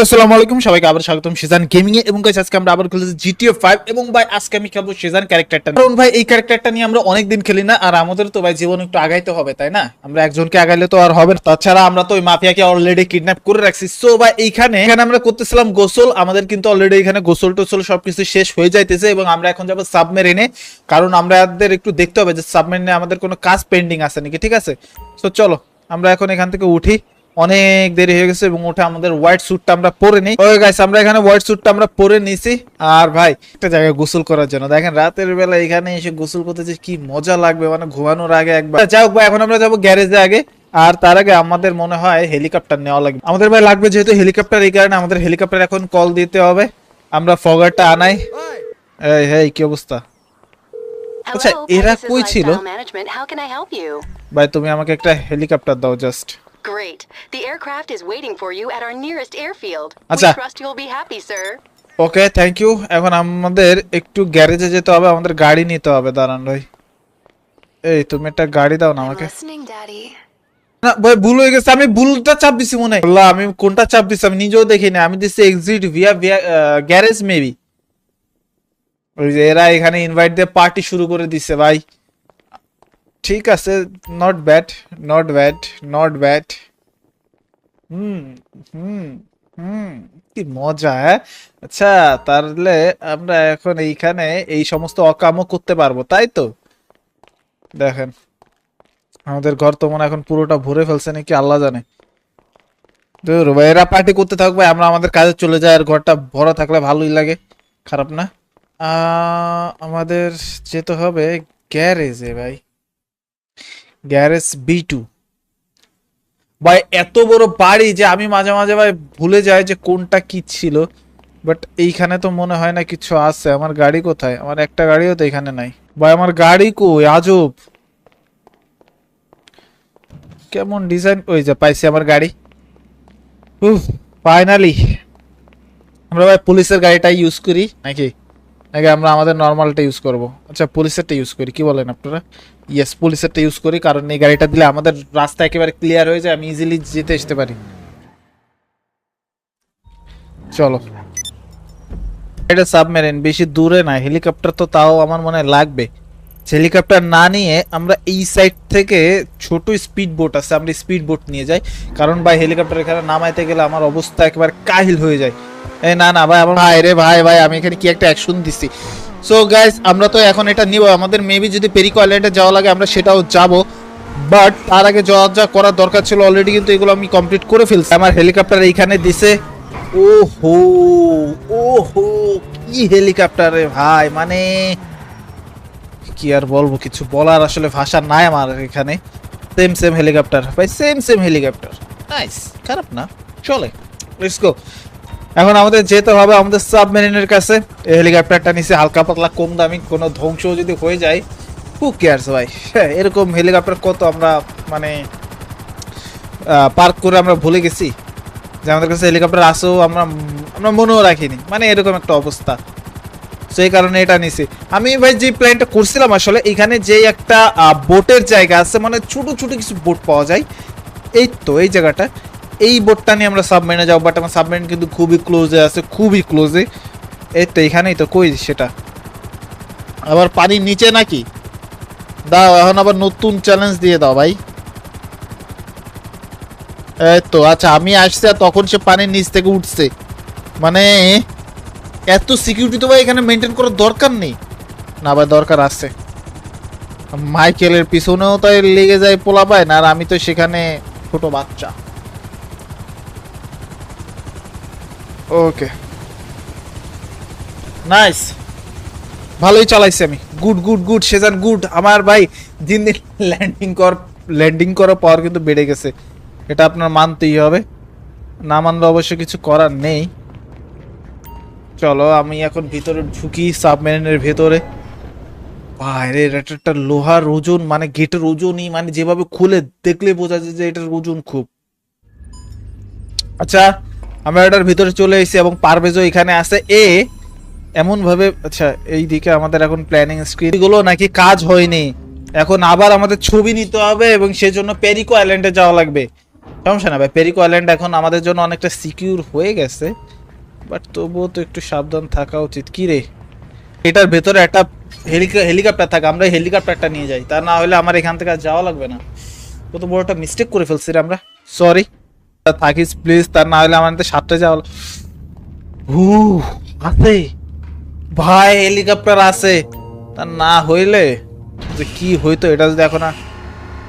আসসালামু আলাইকুম সবাইকে আবার স্বাগতম সিজন গেমিং এ। এবং গাইস আজকে আমরা আবার খেলতেছি জিটিএ 5 এবং ভাই আজকে আমি খেলবো সিজন ক্যারেক্টারটা। কারণ ভাই এই ক্যারেক্টারটা নিয়ে আমরা অনেক দিন খেলি না, আর আমাদের তো ভাই জীবন একটু আগাইতে হবে, তাই না? আমরা একজনকে আগাইলে তো আর হবে না, তাছাড়া আমরা তো ওই মাফিয়াকে অলরেডি কিডন্যাপ করে রাখছি। সো ভাই এখানে আমরা করতেছিলাম গোসল, আমাদের কিন্তু অলরেডি এখানে গোসল টোসল সবকিছু শেষ হয়ে যাইতেছে এবং আমরা এখন যাবো সাবমেরিনে, কারণ আমাদের একটু দেখতে হবে যে সাবমেরিনে আমাদের কোনো কাজ পেন্ডিং আছে নাকি। ঠিক আছে, সো চলো আমরা এখন এখান থেকে উঠি, অনেক দেরি হয়ে গেছে। এবং ওটা আমাদের হোয়াইট স্যুটটা আমরা পরে নিই। ওকে গাইস, আমরা এখানে হোয়াইট স্যুটটা আমরা পরে নিছি। আর ভাই একটা জায়গায় গোসল করার জন্য দেখেন, রাতের বেলা এখানে এসে গোসল করতে যে কি মজা লাগবে, মানে ঘুমানোর আগে একবার। যাই হোক ভাই, এখন আমরা যাবো গ্যারেজে আগে। আর তার আগে আমাদের মনে হয় হেলিকপ্টার নেওয়া লাগবে আমাদের, ভাই লাগবে যেহেতু হেলিকপ্টার, এই কারণে আমাদের হেলিকপ্টার এখন কল দিতে হবে। আমরা ফগারটা আনাই। এই হেই, কি অবস্থা? আচ্ছা, এরা কই ছিল? ভাই তুমি আমাকে একটা হেলিকপ্টার দাও just. Great. The aircraft is waiting for you at our nearest airfield. Acha. We trust you'll be happy, sir. Okay, thank you. এখন আমাদের একটু গ্যারেজে যেতে হবে, আমাদের গাড়ি নিতে হবে। দাঁড়ান ভাই, এই তুমি একটা গাড়ি দাও না আমাকে। না ভাই, ভুল হয়ে গেছে, আমি ভুলটা চাপ দিছি মনে হয়। আল্লাহ, আমি কোনটা চাপ দিছি আমি নিজেও দেখি না। আমি দিছি এক্সিট ভিয়া গ্যারেজ মেবি। ওই যে এরা এখানে ইনভাইট দিয়ে পার্টি শুরু করে দিছে ভাই। ঠিক আছে, not bad, not bad, not bad. হুম হুম হুম, কি মজা। হ্যাঁ আচ্ছা, তাহলে আমরা এখন এইখানে এই সমস্ত অকামও করতে পারবো, তাই তো? দেখেন আমাদের ঘর তো মনে এখন পুরোটা ভরে ফেলছে নাকি আল্লাহ জানে। ধুর ভাই, এরা পার্টি করতে থাকবে, আমরা আমাদের কাজে চলে যাই। আর ঘরটা ভরা থাকলে ভালোই লাগে, খারাপ না। আমাদের যেতে হবে গ্যারেজে ভাই, গ্যারেজ B2। ভাই এত বড় বাড়ি যে আমি মাঝে মাঝে ভাই ভুলে যাই যে কোনটা কি ছিল। বাট এইখানে তো মনে হয় না কিছু আছে। আমার গাড়ি কোথায়? আমার একটা গাড়িও তো এখানে নাই ভাই। আমার গাড়ি কই? আজব কেমন ডিজাইন। ওই যে পাইছি আমার গাড়ি। ফাইনালি। আমরা ভাই পুলিশের গাড়িটাই ইউজ করি নাকি নাকি আমরা আমাদের নর্মালটা ইউজ করব? আচ্ছা, পুলিশেরটা ইউজ করি, কি বলেন আপনারা? ইয়েস, পুলিশেরটা ইউজ করি, কারণ এই গাড়িটা দিলে আমাদের রাস্তা একেবারে ক্লিয়ার হয়ে যায়, আমি ইজিলি যেতে আসতে পারি। চলো, এটা সাবমেরিন বেশি দূরে না, হেলিকপ্টার তো তাও আমার মনে হয় লাগবে। হেলিকপ্টার না নিয়ে আমরা এই সাইড থেকে ছোট স্পিড বোট আছে, আমরা স্পিড বোট নিয়ে যাই। কারণ ভাই হেলিকপ্টার এখানে নামাইতে গেলে আমার অবস্থা একেবারে কাহিল হয়ে যায়। এই না না ভাই, আমার ভাই রে ভাই, ভাই আমি এখানে কি একটা অ্যাকশন দিছি। সো গাইস, আমরা তো এখন এটা নিব। আমাদের মেবি যদি পেরিকো আইল্যান্ডে যাওয়া লাগে আমরা সেটাও যাব, বাট তার আগে যা করার দরকার ছিল অলরেডি কিন্তু এগুলো আমি কমপ্লিট করে ফেলছি। আমার হেলিকপ্টার এইখানে দিছে। ওহো ওহো, কি হেলিকপ্টার রে ভাই, মানে কি আর বলবো, কিছু বলার আসলে ভাষা নাই আমার এখানে। সেম হেলিকপ্টার ভাই, সেম হেলিকপ্টার। নাইস, খারাপ না, চলে। Let's go. এখন আমাদের যেতে হবে আমাদের সাবমেরিনের কাছে। এই হেলিকপ্টারটা নিচে হালকা পাতলা কম দামি, কোনো ধ্বংস যদি হয়ে যায় হু কেয়ারস ভাই। হ্যাঁ, এরকম হেলিকপ্টার কত আমরা মানে পার্ক করে আমরা ভুলে গেছি যে আমাদের কাছে হেলিকপ্টার আসেও আমরা মনেও রাখিনি, মানে এরকম একটা অবস্থা। সেই কারণে এটা নিছি আমি ভাই। যে প্ল্যানটা করছিলাম আসলে, এখানে যে একটা বোটের জায়গা আছে, মানে ছোট ছোট কিছু বোট পাওয়া যায়, এই তো এই জায়গাটা, এই বোটটা নিয়ে আমরা সাবমেরিনে যাবো। বাট আমার সাবমেরিন কিন্তু খুবই ক্লোজে আছে, খুবই ক্লোজে। এই তো এখানেই তো, কই সেটা আবার পানির নিচে নাকি? দাও, এখন আবার নতুন চ্যালেঞ্জ দিয়ে দাও ভাই। এই তো আচ্ছা, আমি আসছি আর তখন সে পানির নিচ থেকে উঠছে, মানে এত সিকিউরিটি তো ভাই এখানে মেনটেন করার দরকার নেই। না ভাই, দরকার আছে। মাইকেলের পিছনেও তাই লেগে যায় পোলা পায় না, আর আমি তো সেখানে ছোট বাচ্চা। ওকে, নাইস, ভালোই চালাইছি আমি। Good good good Shezan, good. আমার ভাই দিন দিন ল্যান্ডিং করার পর কিন্তু বেড়ে গেছে, এটা আপনার মানতেই হবে, না মানলে অবশ্য কিছু করার নেই। চলো আমি এখন ভিতরে ঢুকি, সাবমেরিনের ভেতরে। বাইরে একটা লোহার ওজন, মানে গেটের ওজনই, মানে যেভাবে খুলে দেখলে বোঝা যায় যে এটার ওজন খুব। আচ্ছা, আমরা এটার ভিতরে চলে এসেছি এবং পারভেজও এখানে আছে এমন ভাবে। আচ্ছা, এই দিকে আমাদের এখন প্ল্যানিং স্ক্রিন গুলো নাকি কাজ হয়নি, এখন আবার আমাদের ছবি নিতে হবে এবং সেজন্য পেরিকো আইল্যান্ডে যাওয়া লাগবে। সমস্যা না ভাই, পেরিকো আইল্যান্ড এখন আমাদের জন্য অনেকটা সিকিউর হয়ে গেছে, বাট তবুও তো একটু সাবধান থাকা উচিত। কি রে, এটার ভেতরে একটা হেলিকপ্টার থাকে, আমরা হেলিকপ্টারটা নিয়ে যাই, তা না হলে আমার এখান থেকে আর যাওয়া লাগবে না। কত বড় একটা মিস্টেক করে ফেলছি রে আমরা, সরি। থাকিস প্লিজ, তা না হলে আমাদের সাতটা যাওয়া। হু আছে ভাই, হেলিকপ্টার আছে, তা না হইলে যে কি হইতো এটা যদি এখন আর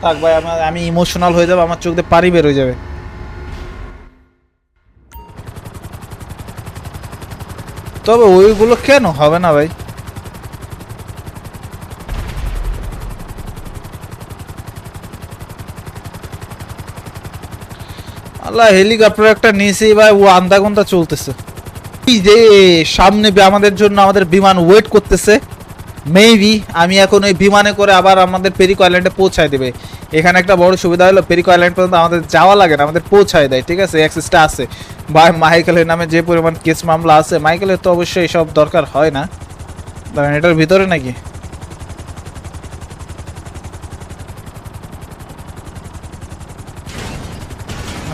থাক ভাই, আমি ইমোশনাল হয়ে যাবো, আমার চোখ দিয়ে পানি বের হয়ে যাবে। তবে ওইগুলো কেন হবে না ভাই? আল্লাহ, হেলিকপ্টার একটা নিয়েছি ভাই, ও আন্দা গন্দা চলতেছে। এই যে সামনে আমাদের জন্য আমাদের বিমান ওয়েট করতেছে, মেবি আমি এখন ওই বিমানে করে আবার আমাদের পেরিকো আইল্যান্ডে পৌঁছায় দেবে। এখানে একটা বড় সুবিধা হলো, পেরিকো আইল্যান্ড পর্যন্ত আমাদের যাওয়া লাগে না, আমাদের পৌঁছায় দেয়, ঠিক আছে, অ্যাক্সেসটা আছে। ভাই মাইকেলের নামে যে পরিমাণ কেস মামলা আছে, মাইকেলের তো অবশ্যই এসব দরকার হয় না। ধরেন এটার ভিতরে নাকি?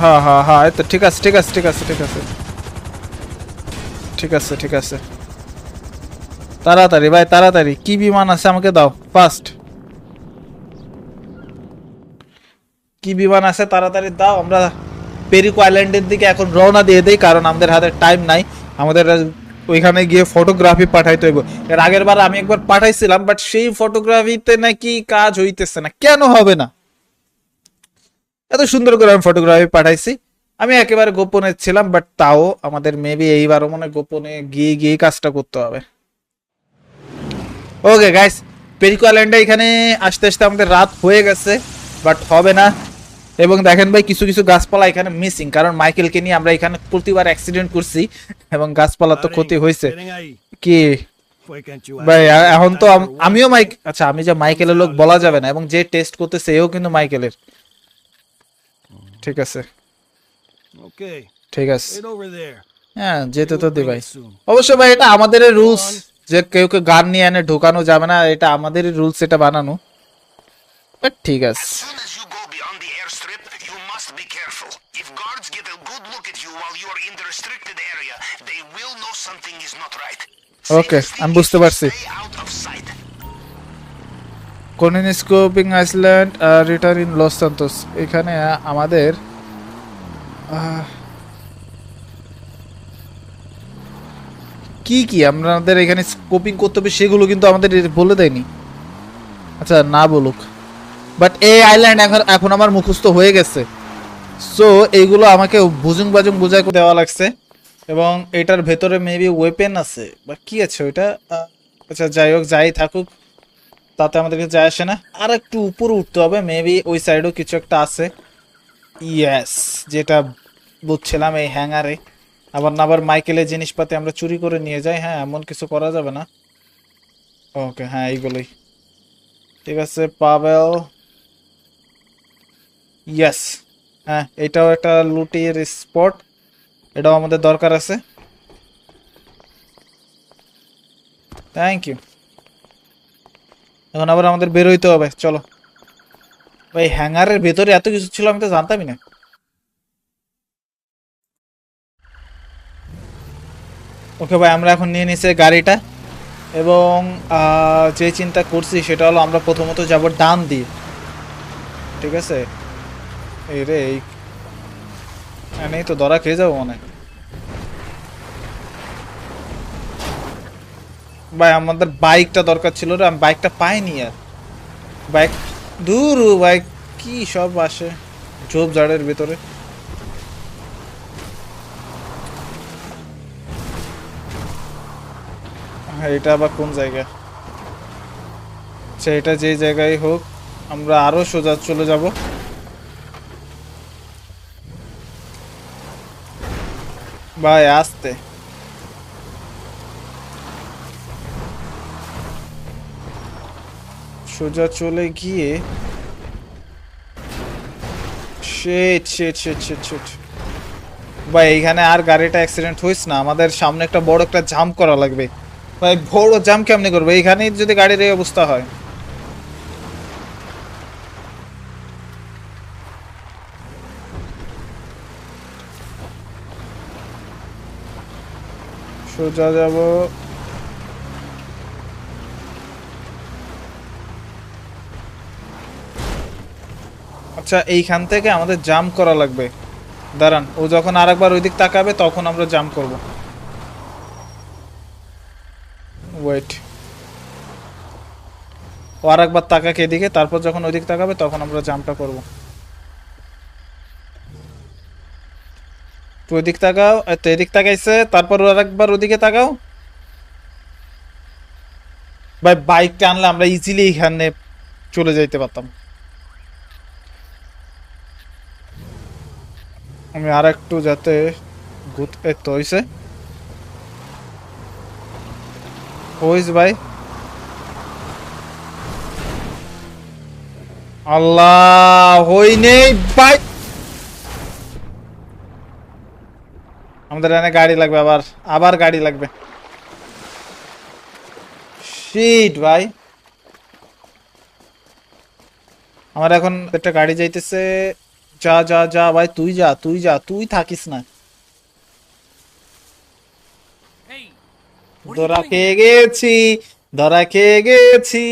হ্যাঁ হ্যাঁ হ্যাঁ, এই তো ঠিক আছে ঠিক আছে ঠিক আছে ঠিক আছে ঠিক আছে ঠিক আছে। তাড়াতাড়ি ভাই তাড়াতাড়ি, কি বিমান আছে আমাকে দাও ফার্স্ট, কি বিমান আছে তাড়াতাড়ি দাও। আমরা পেরিকো আইল্যান্ডের দিকে এখন রওনা দিয়ে দেই, কারণ আমাদের হাতে টাইম নাই। আমাদের ওইখানে গিয়ে ফটোগ্রাফি পাঠাইতে হইব। এর আগের বার আমি একবার পাঠাইছিলাম, বাট সেই ফটোগ্রাফিতে নাকি কাজ হইতেছে না। কেন হবে না? এত সুন্দর করে আমি ফটোগ্রাফি পাঠাইছি, আমি একেবারে গোপনে ছিলাম, বাট তাও আমাদের মেবি এইবারও মনে গোপনে গিয়ে গিয়ে কাজটা করতে হবে। ওকে গাইস, পেরিকো আইল্যান্ডে এখানে আসতে আসতে আমাদের রাত হয়ে গেছে, বাট হবে না। এবং দেখেন ভাই, কিছু কিছু গাছপালা এখানে মিসিং, কারণ মাইকেলকে নিয়ে আমরা এখানে প্রতিবার অ্যাক্সিডেন্ট করছি এবং গাছপালা তো ক্ষতি হয়েছে। কি ভাই, এখন তো আমিও আচ্ছা, আমি যে মাইকেলের লোক বলা যাবে না, এবং যে টেস্ট করতেছে এও কিন্তু মাইকেলের। ঠিক আছে ঠিক আছে, হ্যাঁ যেতে তো দি ভাই। অবশ্য ভাই এটা আমাদের রুলস যে কেউ কেউ গান নিয়ে এনে ঢোকানো যাবে না, এটা আমাদের রুলস, এটা বানানো। বাট ঠিক আছে। ওকে, আমি বুঝতে পারছি। কোনিনস্কোপিং island, return in Los Santos. এখানে আমাদের কি কি আমাদের এখানে স্কোপিং করতে হবে সেগুলো কিন্তু আমাদের বলে দেয়নি। আচ্ছা না বলুক, বাট এই আইল্যান্ড এখন আমার মুখস্থ হয়ে গেছে, সো এইগুলো আমাকে বুজুং বাজুং বুঝাই দেওয়া লাগছে। এবং এটার ভেতরে মেবি ওয়েপেন আছে বা কি আছে ওইটা। আচ্ছা যাই হোক, যাই থাকুক, তাতে আমাদেরকে যায় আসে না। আর একটু উপরে উঠতে হবে, মেবি ওই সাইডেও কিছু একটা আছে। ইয়েস, যেটা বুঝছিলাম এই হ্যাঙ্গারে। আবার না আবার মাইকেলের জিনিসপাতি আমরা চুরি করে নিয়ে যাই, হ্যাঁ এমন কিছু করা যাবে না। ওকে হ্যাঁ, এইগুলোই ঠিক আছে। পাবেল, ইয়েস, হ্যাঁ এটাও একটা লুটের স্পট, এটাও আমাদের দরকার আছে। Thank you. এখন আবার আমাদের বেরোইতে হবে, চলো ভাই। হ্যাঙ্গারের ভেতরে এত কিছু ছিল আমি তো জানতামই না। ওকে ভাই, আমরা এখন নিয়ে নিছি গাড়িটা, এবং যে চিন্তা করছি সেটা হলো আমরা প্রথমত যাব ডান দিয়ে, ঠিক আছে। এই রে, এই তো ধরা খেয়ে যাবো মনে হয়। ভাই আমাদের বাইকটা দরকার ছিল রে, আমি বাইকটা পাইনি আর। বাইক দূর, বাইক কি সব আসে ঝোপ ঝাড়ের ভিতরে। হ্যাঁ, এটা আবার কোন জায়গা? আচ্ছা, এটা যে জায়গায় হোক, আমরা আরো সোজা চলে যাব। ভাই আসতে, সোজা চলে গিয়ে shit shit shit shit shit. ভাই এইখানে আর গাড়িটা অ্যাক্সিডেন্ট হইস না, আমাদের সামনে একটা বড় একটা জাম্প করা লাগবে। ভাই বড় জাম্প কেমনে করবে এইখানে যদি গাড়ির এই অবস্থা হয়? সোজা যাব। আচ্ছা এইখান থেকে আমাদের জাম্প করা লাগবে। দাঁড়ান, ও যখন আরেকবার ওইদিক তাকাবে তখন আমরা জাম্প করব। ওয়েট, ও আরেকবার তাকাকে এদিকে, তারপর যখন ওইদিক তাকাবে তখন আমরা জাম্পটা করব। তুই ওইদিক তাকাও, তো এদিক তাকাইছে, তারপর ও আরেকবার ওদিকে তাকাও। ভাই বাইকটা আনলে আমরা ইজিলি এখানে চলে যাইতে পারতাম। আমি আর একটু যাতে তো হইছে ভাই। আল্লাহ, হই নেই ভাই। আমাদের এখানে গাড়ি লাগবে, আবার আবার গাড়ি লাগবে। শিট ভাই, আমার এখন একটা গাড়ি যাইতেছে। যা যা যা ভাই, তুই যা, তুই যা, তুই থাকিস না। ধরা খেয়ে গেছি, ধরা খেয়ে গেছি,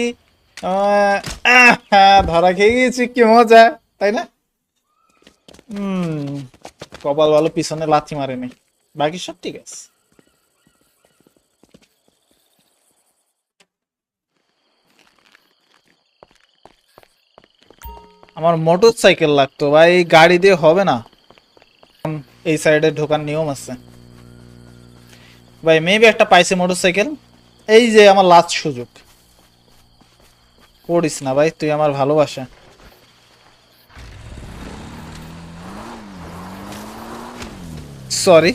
ধরা খেয়ে গেছি, কি মজা, তাই না? কপাল ভালো পিছনে লাথি মারেনি, বাকি সব ঠিক আছে। আমার মোটর সাইকেল লাগতো ভাই, গাড়ি দিয়ে হবে না। এই সাইডে ঢোকার নিয়ম আছে ভাই। মেবি একটা পাইছে মোটর সাইকেল। এই যে আমার লাস্ট সুযোগ। পড়িস না ভাই, তুই আমার ভালোবাসা। সরি,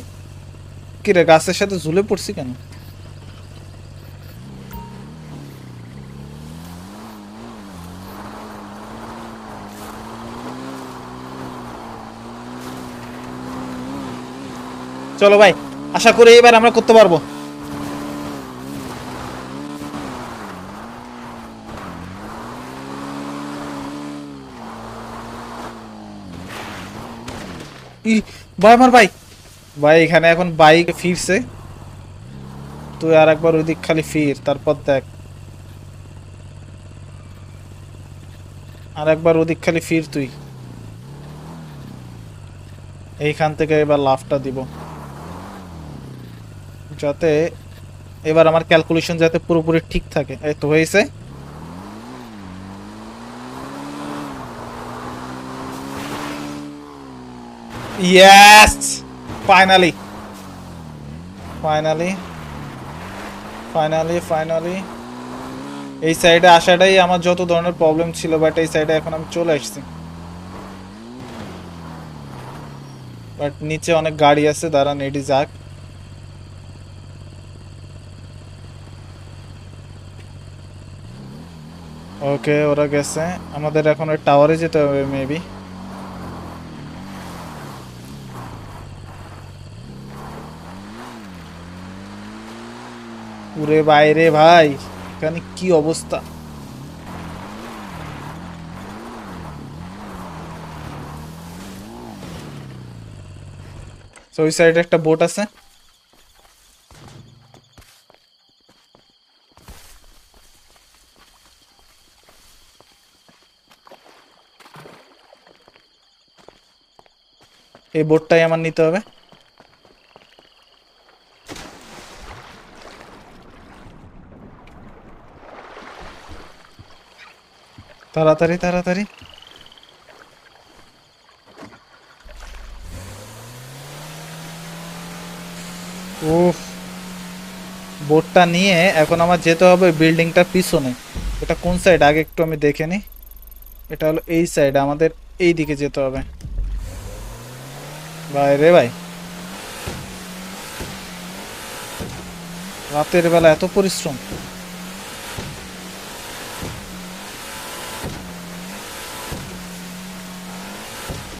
কিরে গাছের সাথে ঝুলে পড়ছি কেন? চলো ভাই, আশা করি এবার আমরা করতে পারবো। ভাই আমার ভাই, ভাই এখানে এখন বাইক ফিরছে। তুই আর একবার ওইদিক খালি ফির, তারপর দেখ। আর একবার ওদিক খালি ফির তুই। এইখান থেকে এবার লাফটা দিব, যাতে এবার আমার ক্যালকুলেশন যাতে পুরোপুরি ঠিক থাকে। এই তো হয়েছে। Yes, finally finally finally finally. এই সাইডে আসাটাই আমার যত ধরনের প্রবলেম ছিল, বাট এই সাইডে এখন আমি চলে আসছি। বাট নিচে অনেক গাড়ি আছে, দাঁড়ান এটি যাক। ওকে, ওরা গেছে। আমাদের এখন ওই টাওয়ারে যেতে হবে মেবি। পুরে বাইরে ভাই, এখানে কি অবস্থা। ওই সাইডে একটা বোট আছে। এই বোটটাই আমার নিতে হবে। তাড়াতাড়ি তাড়াতাড়ি। উফ, বোটটা নিয়ে এখন আমার যেতে হবে বিল্ডিংটা পিছনে। এটা কোন সাইড আগে একটু আমি দেখে নিই। এটা হলো এই সাইড, আমাদের এই দিকে যেতে হবে। ভাই রে ভাই, রাতের বেলা এত পরিশ্রম।